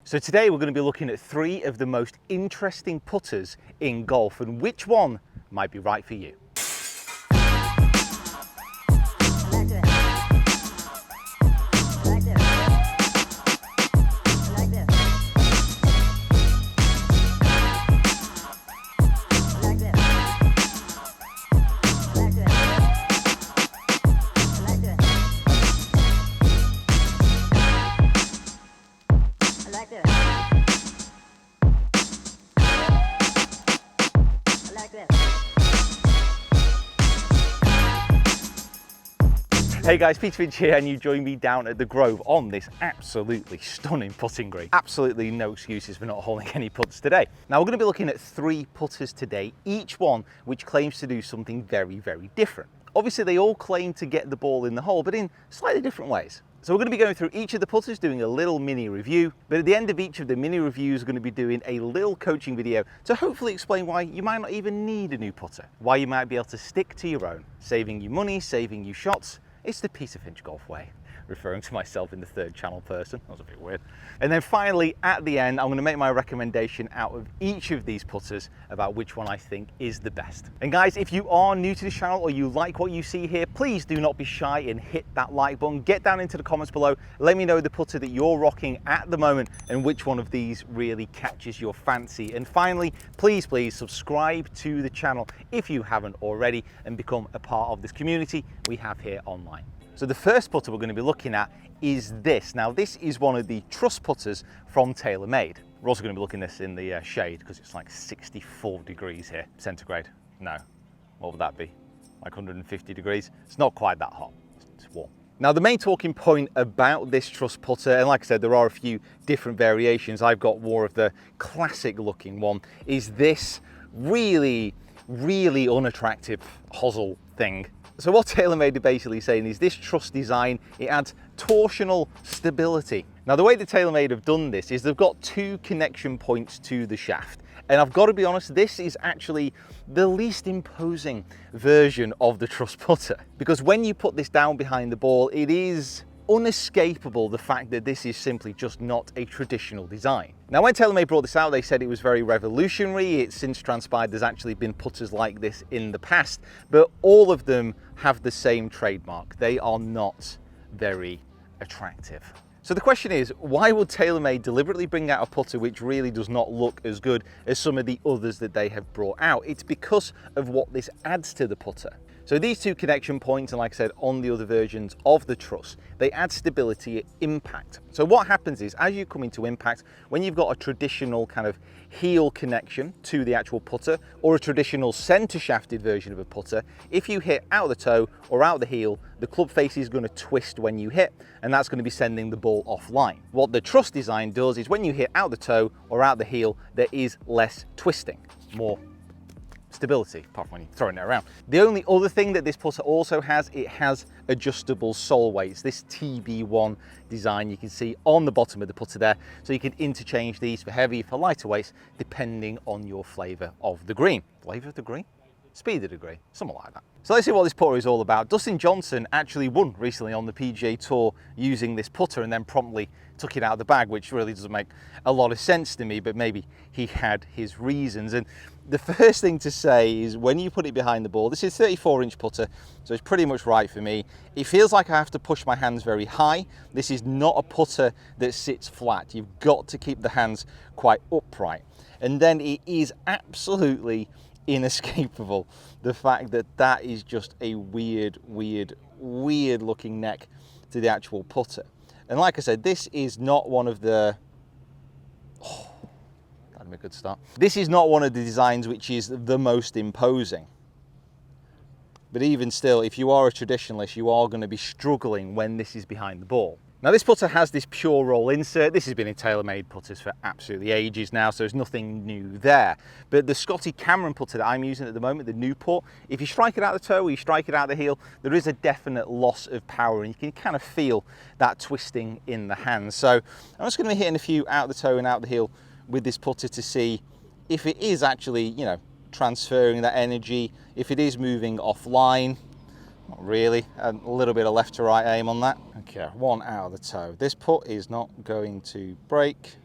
So today we're going to be looking at 3 of the most interesting putters in golf and which one might be right for you. Hey guys, Peter Finch here, and you join me down at the Grove on this absolutely stunning putting green. Absolutely no excuses for not holding any putts today. Now we're going to be looking at 3 putters today, each one which claims to do something very, very different. Obviously they all claim to get the ball in the hole, but in slightly different ways. So we're going to be going through each of the putters, doing a little mini review, but at the end of each of the mini reviews, we're going to be doing a little coaching video to hopefully explain why you might not even need a new putter, why you might be able to stick to your own, saving you money, saving you shots. It's the Peter Finch golf way, referring to myself in the 3rd channel person. That was a bit weird. And then finally, at the end, I'm going to make my recommendation out of each of these putters about which one I think is the best. And guys, if you are new to this channel or you like what you see here, please do not be shy and hit that like button. Get down into the comments below. Let me know the putter that you're rocking at the moment and which one of these really catches your fancy. And finally, please subscribe to the channel if you haven't already and become a part of this community we have here online. So the first putter we're going to be looking at is this. Now this is one of the Truss putters from TaylorMade. We're also going to be looking at this in the shade because it's like 64 degrees here, centigrade. No, what would that be? Like 150 degrees? It's not quite that hot, it's warm. Now the main talking point about this Truss putter, and like I said, there are a few different variations. I've got more of the classic looking one, is this really unattractive hosel thing. So what TaylorMade are basically saying is this Truss design, it adds torsional stability. Now the way that TaylorMade have done this is they've got 2 connection points to the shaft. And I've got to be honest, this is actually the least imposing version of the Truss putter. Because when you put this down behind the ball, it is unescapable the fact that this is simply just not a traditional design. Now when TaylorMade brought this out, they said it was very revolutionary. It's since transpired there's actually been putters like this in the past, but all of them have the same trademark. They are not very attractive. So the question is, why would TaylorMade deliberately bring out a putter which really does not look as good as some of the others that they have brought out? It's because of what this adds to the putter. So these 2 connection points, and like I said, on the other versions of the Truss, they add stability at impact. So what happens is, as you come into impact, when you've got a traditional kind of heel connection to the actual putter, or a traditional center shafted version of a putter, if you hit out the toe or out the heel, the club face is going to twist when you hit, and that's going to be sending the ball offline. What the Truss design does is when you hit out the toe or out the heel, there is less twisting, more stability, apart from when you're throwing it around. The only other thing that this putter also has, it has adjustable sole weights. This TB1 design you can see on the bottom of the putter there, so you can interchange these for heavy, for lighter weights, depending on your flavour of the green. Flavour of the green? Speed of the green, something like that. So let's see what this putter is all about. Dustin Johnson actually won recently on the PGA Tour using this putter and then promptly took it out of the bag, which really doesn't make a lot of sense to me, but maybe he had his reasons. And the first thing to say is when you put it behind the ball, this is 34-inch putter, so it's pretty much right for me. It feels like I have to push my hands very high. This is not a putter that sits flat. You've got to keep the hands quite upright. And then it is absolutely inescapable, the fact that that is just a weird looking neck to the actual putter. And like I said, this is not one of the that'd be a good start. This is not one of the designs which is the most imposing, but even still, if you are a traditionalist, you are going to be struggling when this is behind the ball. Now this putter has this pure roll insert. This has been in TaylorMade putters for absolutely ages now, so there's nothing new there. But the Scotty Cameron putter that I'm using at the moment, the Newport, if you strike it out the toe or you strike it out the heel, there is a definite loss of power and you can kind of feel that twisting in the hands. So I'm just going to be hitting a few out the toe and out the heel with this putter to see if it is actually, you know, transferring that energy, if it is moving offline. Not really, a little bit of left to right aim on that. Okay, 1 out of the toe. This putt is not going to break.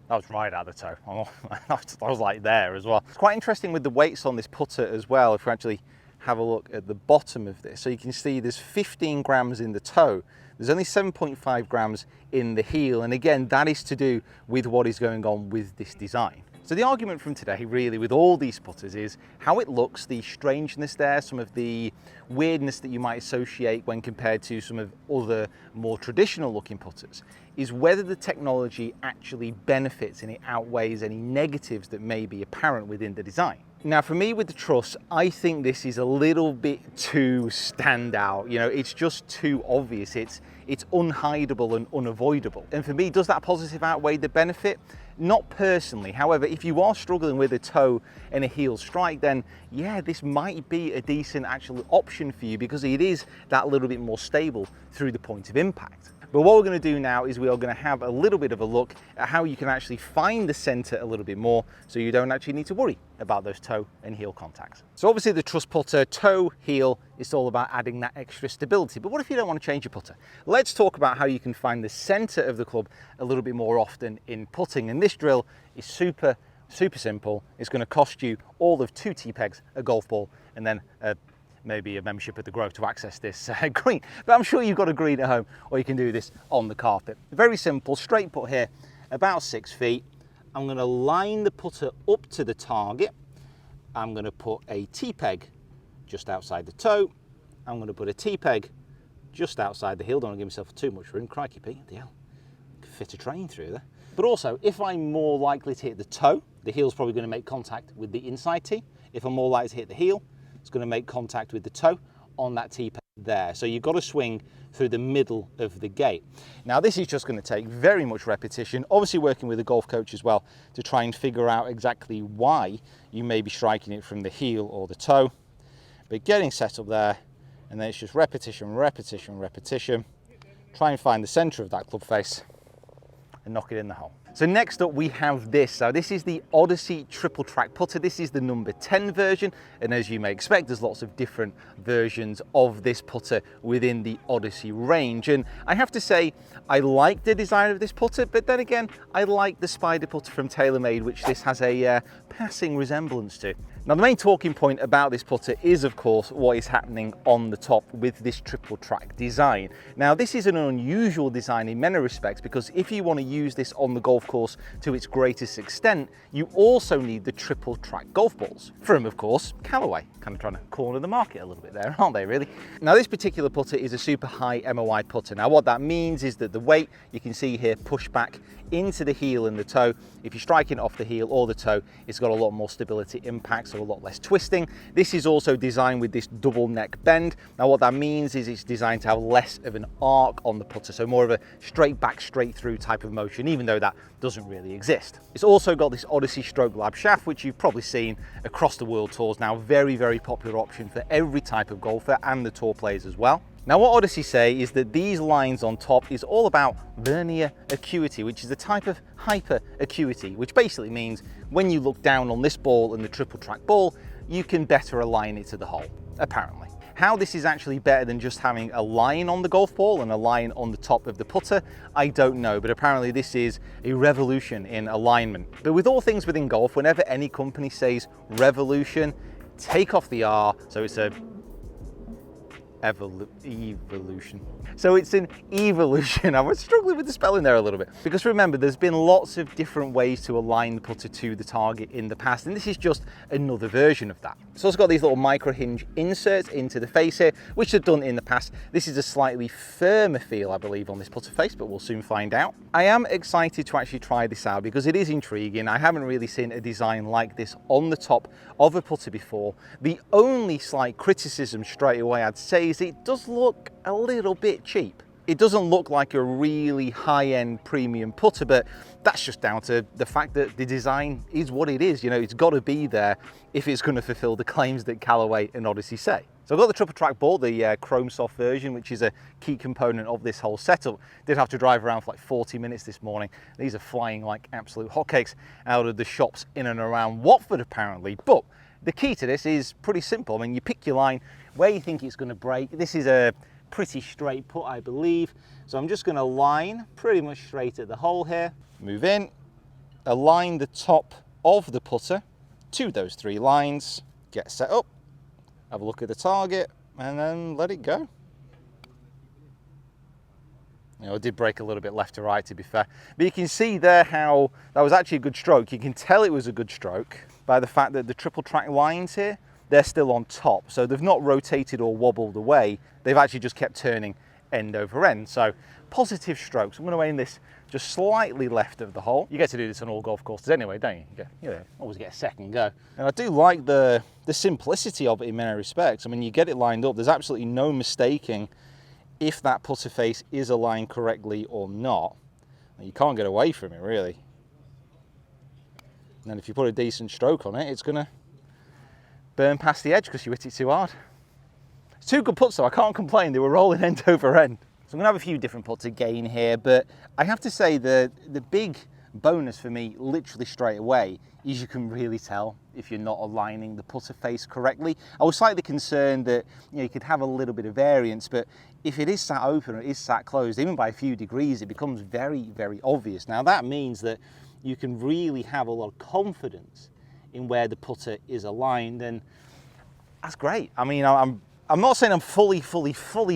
That was right at the toe. I was like there as well. It's quite interesting with the weights on this putter as well. If we actually have a look at the bottom of this, so you can see there's 15 grams in the toe. There's only 7.5 grams in the heel. And again, that is to do with what is going on with this design. So the argument from today really with all these putters is how it looks, the strangeness there, some of the weirdness that you might associate when compared to some of other more traditional looking putters, is whether the technology actually benefits and it outweighs any negatives that may be apparent within the design. Now for me with the Truss, I think this is a little bit too standout. You know, it's just too obvious. It's unhideable and unavoidable. And for me, does that positive outweigh the benefit? Not personally. However, if you are struggling with a toe and a heel strike, then yeah, this might be a decent actual option for you because it is that little bit more stable through the point of impact. But what we're going to do now is we are going to have a little bit of a look at how you can actually find the center a little bit more so you don't actually need to worry about those toe and heel contacts. So obviously the Truss putter, toe, heel, it's all about adding that extra stability. But what if you don't want to change your putter? Let's talk about how you can find the center of the club a little bit more often in putting. And this drill is super simple. It's going to cost you all of 2 T-pegs, a golf ball, and then maybe a membership at the Grove to access this green. But I'm sure you've got a green at home, or you can do this on the carpet. Very simple, straight putt here, about 6 feet. I'm going to line the putter up to the target. I'm going to put a T-peg just outside the toe. I'm going to put a T-peg just outside the heel. Don't want to give myself too much room. Crikey, Pete, the hell. Could fit a train through there. But also, if I'm more likely to hit the toe, the heel's probably going to make contact with the inside tee. If I'm more likely to hit the heel, it's going to make contact with the toe on that T-peg there. So you've got to swing through the middle of the gate. Now this is just going to take very much repetition, obviously working with a golf coach as well to try and figure out exactly why you may be striking it from the heel or the toe. But getting set up there, and then it's just repetition, repetition, repetition. Try and find the center of that club face and knock it in the hole. So next up we have this. So this is the Odyssey triple track putter. This is the number 10 version. And as you may expect, there's lots of different versions of this putter within the Odyssey range. And I have to say, I like the design of this putter, but then again, I like the Spider putter from TaylorMade, which this has a passing resemblance to. Now the main talking point about this putter is of course what is happening on the top with this triple track design. Now this is an unusual design in many respects because if you want to use this on the golf course to its greatest extent, you also need the triple track golf balls from of course Callaway. Kind of trying to corner the market a little bit there, aren't they really? Now this particular putter is a super high MOI putter. Now what that means is that the weight you can see here push back into the heel and the toe. If you're striking off the heel or the toe, it's got a lot more stability impact, so a lot less twisting. This is also designed with this double neck bend. Now what that means is it's designed to have less of an arc on the putter, so more of a straight back, straight through type of motion, even though that doesn't really exist. It's also got this Odyssey Stroke Lab shaft, which you've probably seen across the world tours now. Very, very popular option for every type of golfer and the tour players as well. Now what Odyssey say is that these lines on top is all about vernier acuity, which is a type of hyper acuity, which basically means when you look down on this ball and the triple track ball, you can better align it to the hole, apparently. How this is actually better than just having a line on the golf ball and a line on the top of the putter, I don't know, but apparently this is a revolution in alignment. But with all things within golf, whenever any company says revolution, take off the R, so it's a evolution. So it's an evolution. I was struggling with the spelling there a little bit. Because remember, there's been lots of different ways to align the putter to the target in the past, and this is just another version of that. So it's got these little micro hinge inserts into the face here, which are done in the past. This is a slightly firmer feel, I believe, on this putter face, but we'll soon find out. I am excited to actually try this out because it is intriguing. I haven't really seen a design like this on the top of a putter before. The only slight criticism straight away I'd say is it does look a little bit cheap. It doesn't look like a really high-end premium putter, but that's just down to the fact that the design is what it is. You know, it's got to be there if it's going to fulfill the claims that Callaway and Odyssey say. So I've got the triple track ball, the chrome soft version, which is a key component of this whole setup. Did have to drive around for like 40 minutes this morning. These are flying like absolute hotcakes out of the shops in and around Watford apparently. But the key to this is pretty simple. I mean, you pick your line where you think it's going to break. This is a pretty straight putt, I believe. So I'm just going to line pretty much straight at the hole here, move in, align the top of the putter to those 3 lines, get set up, have a look at the target, and then let it go. You know, it did break a little bit left to right, to be fair. But you can see there how that was actually a good stroke. You can tell it was a good stroke by the fact that the triple track lines here, they're still on top. So they've not rotated or wobbled away. They've actually just kept turning end over end. So positive strokes. I'm going to aim this just slightly left of the hole. You get to do this on all golf courses anyway, don't you? You always get a second go. And I do like the simplicity of it in many respects. I mean, you get it lined up. There's absolutely no mistaking if that putter face is aligned correctly or not. You can't get away from it, really. And then if you put a decent stroke on it, it's going to burn past the edge because you hit it too hard. It's 2 good putts though, I can't complain. They were rolling end over end. So I'm going to have a few different putts again here, but I have to say the big bonus for me literally straight away is you can really tell if you're not aligning the putter face correctly. I was slightly concerned that you could have a little bit of variance, but if it is sat open or it is sat closed, even by a few degrees, it becomes very, very obvious. Now that means that you can really have a lot of confidence in where the putter is aligned, and that's great. I mean, I'm not saying I'm fully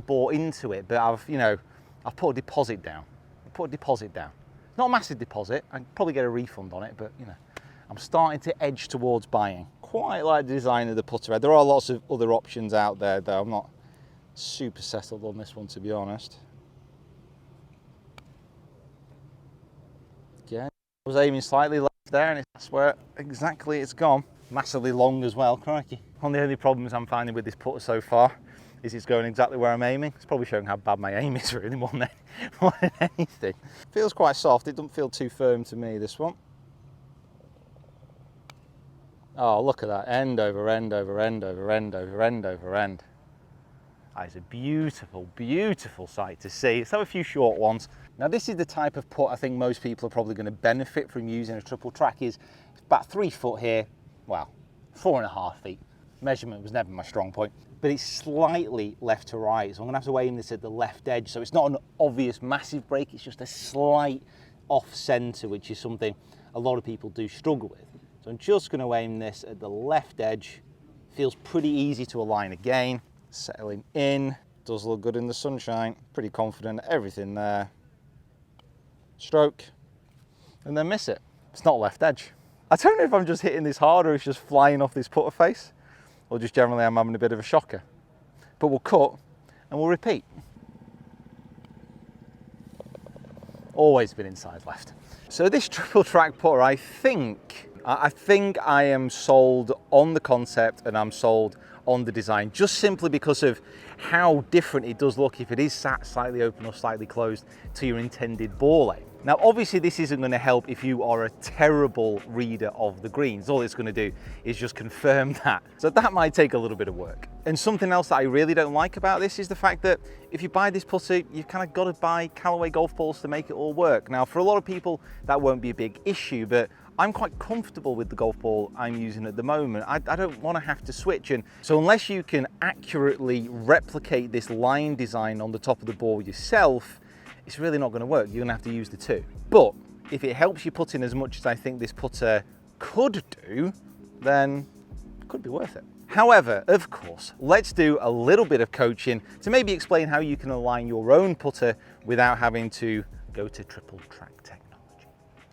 bought into it, but I've put a deposit down. Not a massive deposit. I'd probably get a refund on it, but I'm starting to edge towards buying. Quite like the design of the putter head. There are lots of other options out there, though. I'm not super settled on this one, to be honest. Again, I was aiming slightly left there, and that's where exactly it's gone. Massively long as well, crikey. One of the only problems I'm finding with this putter so far is it's going exactly where I'm aiming. It's probably showing how bad my aim is, really, more than anything. Feels quite soft. It doesn't feel too firm to me, this one. Oh, look at that. End over end over end over end over end over end. That is a beautiful, beautiful sight to see. Let's have a few short ones. Now, this is the type of putt I think most people are probably going to benefit from using a triple track. It's about 3 foot here. Well, 4.5 feet. Measurement was never my strong point, but it's slightly left to right. So I'm going to have to aim this at the left edge. So it's not an obvious massive break. It's just a slight off center, which is something a lot of people do struggle with. So I'm just going to aim this at the left edge. Feels pretty easy to align again. Settling in. Does look good in the sunshine. Pretty confident. Everything there. Stroke. And then miss it. It's not left edge. I don't know if I'm just hitting this hard or it's just flying off this putter face, or just generally I'm having a bit of a shocker. But we'll cut and we'll repeat. Always been inside left. So this triple track putter, I think I am sold on the concept and I'm sold on the design, just simply because of how different it does look if it is sat slightly open or slightly closed to your intended ball aim. Now, obviously this isn't going to help if you are a terrible reader of the greens. All it's going to do is just confirm that. So that might take a little bit of work. And something else that I really don't like about this is the fact that if you buy this putter, you've kind of got to buy Callaway golf balls to make it all work. Now, for a lot of people, that won't be a big issue, but I'm quite comfortable with the golf ball I'm using at the moment. I don't want to have to switch. And so unless you can accurately replicate this line design on the top of the ball yourself, it's really not going to work. You're going to have to use the two. But if it helps you put in as much as I think this putter could do, then it could be worth it. However, of course, let's do a little bit of coaching to maybe explain how you can align your own putter without having to go to triple track technology.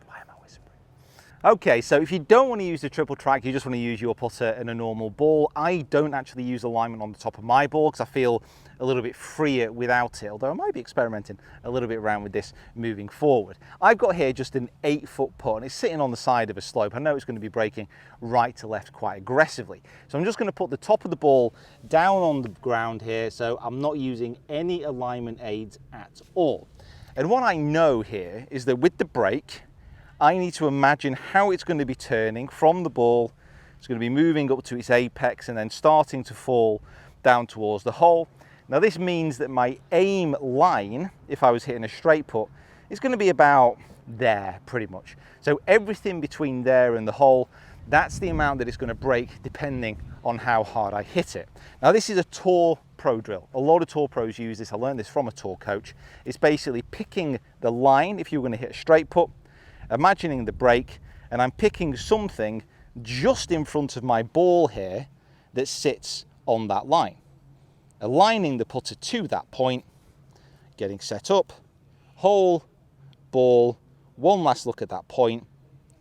Why am I whispering? Okay, so if you don't want to use the triple track, you just want to use your putter and a normal ball. I don't actually use alignment on the top of my ball because I feel a little bit freer without it, although I might be experimenting a little bit around with this moving forward. I've got here just an 8-foot putt and it's sitting on the side of a slope. I know it's going to be breaking right to left quite aggressively. So I'm just going to put the top of the ball down on the ground here, so I'm not using any alignment aids at all. And what I know here is that with the break, I need to imagine how it's going to be turning from the ball. It's going to be moving up to its apex and then starting to fall down towards the hole. Now this means that my aim line, if I was hitting a straight putt, is going to be about there pretty much. So everything between there and the hole, that's the amount that it's going to break depending on how hard I hit it. Now this is a tour pro drill. A lot of tour pros use this. I learned this from a tour coach. It's basically picking the line if you're going to hit a straight putt, imagining the break, and I'm picking something just in front of my ball here that sits on that line. Aligning the putter to that point, getting set up, hole, ball, one last look at that point,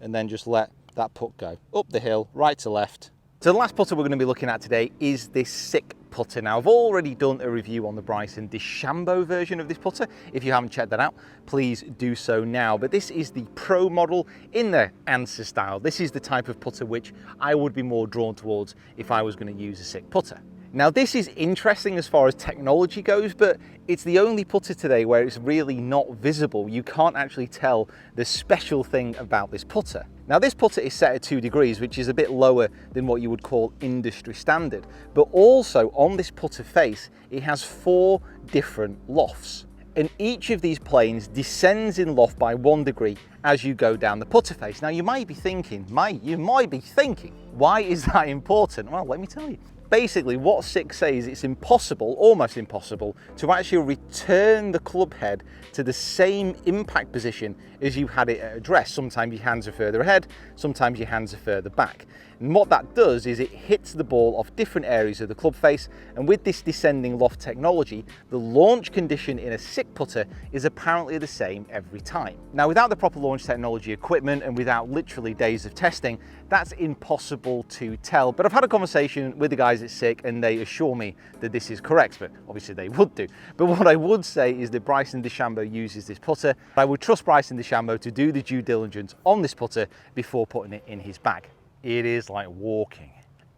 and then just let that putt go up the hill, right to left. So the last putter we're going to be looking at today is this Sick putter. Now, I've already done a review on the Bryson DeChambeau version of this putter. If you haven't checked that out, please do so now. But this is the Pro model in the Answer style. This is the type of putter which I would be more drawn towards if I was going to use a Sick putter. Now, this is interesting as far as technology goes, but it's the only putter today where it's really not visible. You can't actually tell the special thing about this putter. Now, this putter is set at 2 degrees, which is a bit lower than what you would call industry standard. But also on this putter face, it has 4 different lofts. And each of these planes descends in loft by 1 degree as you go down the putter face. Now, you might be thinking, why is that important? Well, let me tell you. Basically, what Sick says, it's impossible, almost impossible, to actually return the club head to the same impact position as you had it at address. Sometimes your hands are further ahead, sometimes your hands are further back. And what that does is it hits the ball off different areas of the club face, and with this descending loft technology, the launch condition in a Sick putter is apparently the same every time. Now, without the proper launch technology equipment and without literally days of testing, that's impossible to tell. But I've had a conversation with the guys at Sick and they assure me that this is correct, but obviously they would do. But what I would say is that Bryson DeChambeau uses this putter. I would trust Bryson DeChambeau to do the due diligence on this putter before putting it in his bag. It is like walking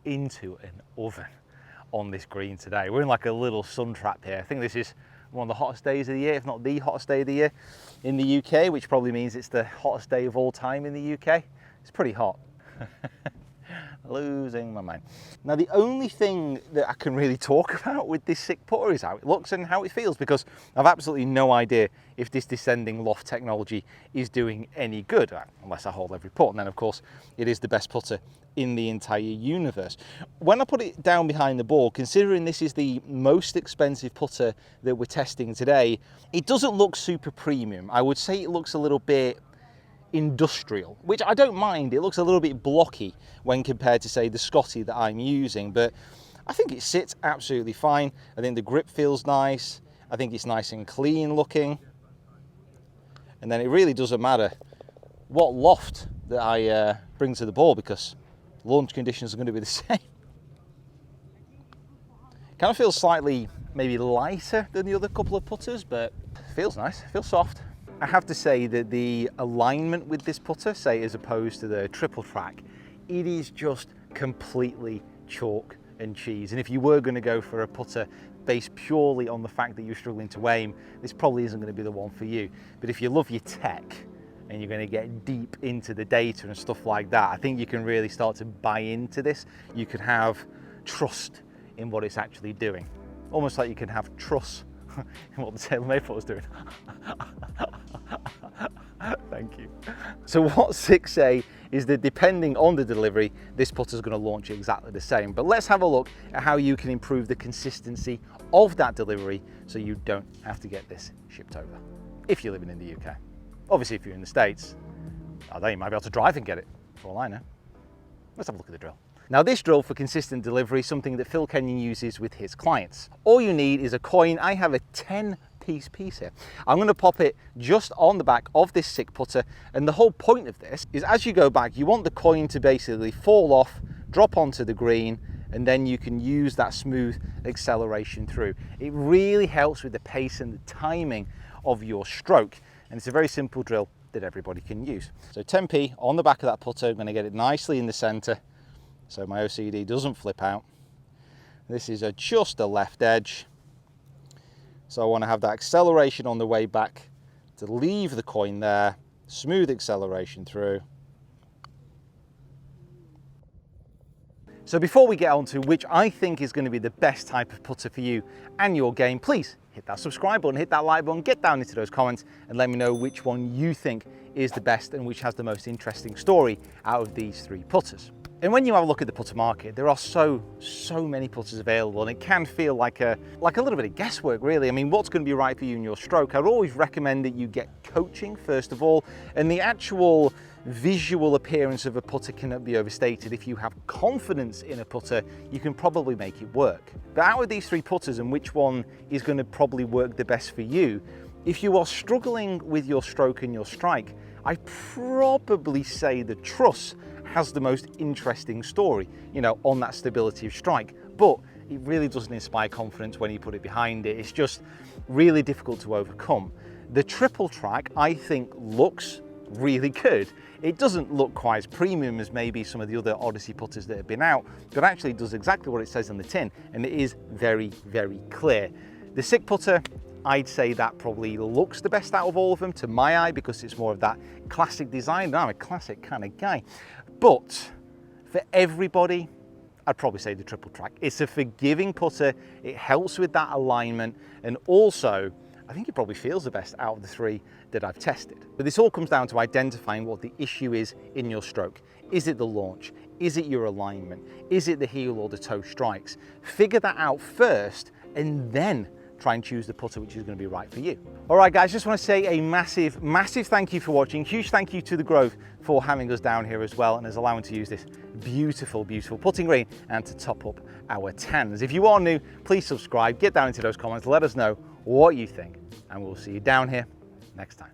into an oven on this green today. We're in like a little sun trap here. I think this is one of the hottest days of the year, if not the hottest day of the year in the UK, which probably means it's the hottest day of all time in the UK. It's pretty hot. Losing my mind. Now, the only thing that I can really talk about with this Sick putter is how it looks and how it feels, because I've absolutely no idea if this descending loft technology is doing any good, unless I hold every putt, and then of course it is the best putter in the entire universe. When I put it down behind the ball, considering this is the most expensive putter that we're testing today, it doesn't look super premium. I would say it looks a little bit industrial, which I don't mind. It looks a little bit blocky when compared to, say, the Scotty that I'm using, but I think it sits absolutely fine. I think the grip feels nice. I think it's nice and clean looking. And then it really doesn't matter what loft that I bring to the ball, because launch conditions are going to be the same. Kind of feels slightly maybe lighter than the other couple of putters, but it feels nice, it feels soft. I have to say that the alignment with this putter, say as opposed to the triple track, it is just completely chalk and cheese. And if you were going to go for a putter based purely on the fact that you're struggling to aim, this probably isn't going to be the one for you. But if you love your tech and you're going to get deep into the data and stuff like that, I think you can really start to buy into this. You could have trust in what it's actually doing. Almost like you can have trust in what the TaylorMade putter's doing. Thank you. So what Sick say is that depending on the delivery, this putter's going to launch exactly the same. But let's have a look at how you can improve the consistency of that delivery so you don't have to get this shipped over, if you're living in the UK. Obviously, if you're in the States, I think you might be able to drive and get it, for all I know. Let's have a look at the drill. Now, this drill for consistent delivery is something that Phil Kenyon uses with his clients. All you need is a coin. I have a 10-piece piece here. I'm going to pop it just on the back of this Sick putter, and the whole point of this is as you go back, you want the coin to basically fall off, drop onto the green, and then you can use that smooth acceleration through. It really helps with the pace and the timing of your stroke, and it's a very simple drill that everybody can use. So 10p on the back of that putter. I'm going to get it nicely in the center so my OCD doesn't flip out. This is just a left edge. So I want to have that acceleration on the way back to leave the coin there, smooth acceleration through. So before we get on to which I think is going to be the best type of putter for you and your game, please hit that subscribe button, hit that like button, get down into those comments and let me know which one you think is the best and which has the most interesting story out of these 3 putters. And when you have a look at the putter market, there are so many putters available, and it can feel like a little bit of guesswork, really. I mean, what's going to be right for you in your stroke? I'd always recommend that you get coaching, first of all, and the actual visual appearance of a putter cannot be overstated. If you have confidence in a putter, you can probably make it work. But out of these three putters, and which one is going to probably work the best for you, if you are struggling with your stroke and your strike, I probably say the Truss has the most interesting story, you know, on that stability of strike. But it really doesn't inspire confidence when you put it behind it. It's just really difficult to overcome. The triple track, I think, looks really good. It doesn't look quite as premium as maybe some of the other Odyssey putters that have been out, but actually does exactly what it says on the tin, and it is very, very clear. The Sick putter, I'd say that probably looks the best out of all of them to my eye, because it's more of that classic design. I'm a classic kind of guy. But for everybody, I'd probably say the triple track. It's a forgiving putter, it helps with that alignment, and also I think it probably feels the best out of the three that I've tested. But this all comes down to identifying what the issue is in your stroke. Is it the launch? Is it your alignment? Is it the heel or the toe strikes? Figure that out first, and then try and choose the putter which is going to be right for you. All right, guys, just want to say a massive, massive thank you for watching. Huge thank you to the Grove for having us down here as well, and as allowing to use this beautiful, beautiful putting green and to top up our tans. If you are new, please subscribe, get down into those comments, let us know what you think, and we'll see you down here next time.